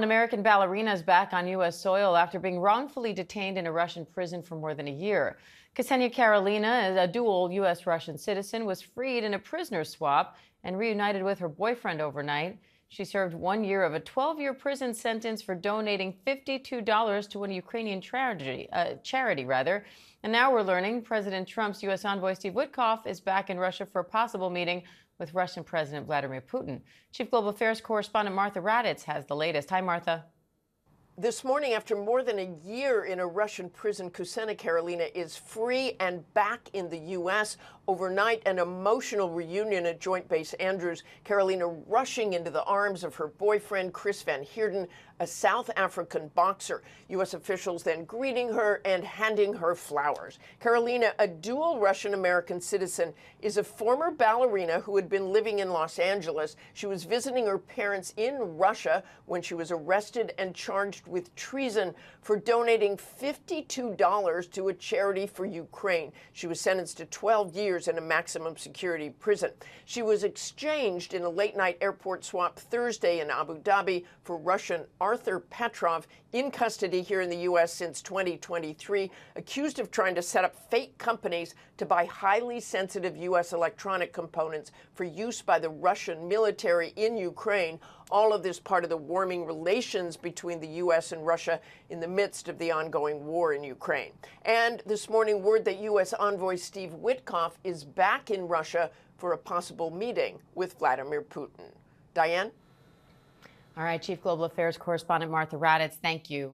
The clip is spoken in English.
An American ballerina is back on U.S. soil after being wrongfully detained in a Russian prison for more than a year. Ksenia Karelina, a dual U.S. Russian citizen, was freed in a prisoner swap and reunited with her boyfriend overnight. She served 1 year of a 12-year prison sentence for donating $52 to a Ukrainian charity. And now we're learning President Trump's U.S. envoy Steve Witkoff is back in Russia for a possible meeting with Russian President Vladimir Putin. Chief Global Affairs correspondent Martha Raddatz has the latest. Hi, Martha. This morning, after more than a year in a Russian prison, Ksenia Karelina is free and back in the U.S. Overnight, an emotional reunion at Joint Base Andrews. Karelina rushing into the arms of her boyfriend, Chris Van Heerden, a South African boxer. U.S. officials then greeting her and handing her flowers. Karelina, a dual Russian-American citizen, is a former ballerina who had been living in Los Angeles. She was visiting her parents in Russia when she was arrested and charged with treason for donating $52 to a charity for Ukraine. She was sentenced to 12 years in a maximum security prison. She was exchanged in a late-night airport swap Thursday in Abu Dhabi for Russian Arthur Petrov, in custody here in the U.S. since 2023, accused of trying to set up fake companies to buy highly sensitive U.S. electronic components for use by the Russian military in Ukraine. All of this part of the warming relations between the U.S. and Russia in the midst of the ongoing war in Ukraine. And this morning, word that U.S. envoy Steve Witkoff is back in Russia for a possible meeting with Vladimir Putin. Diane? All right, Chief Global Affairs correspondent Martha Raddatz, thank you.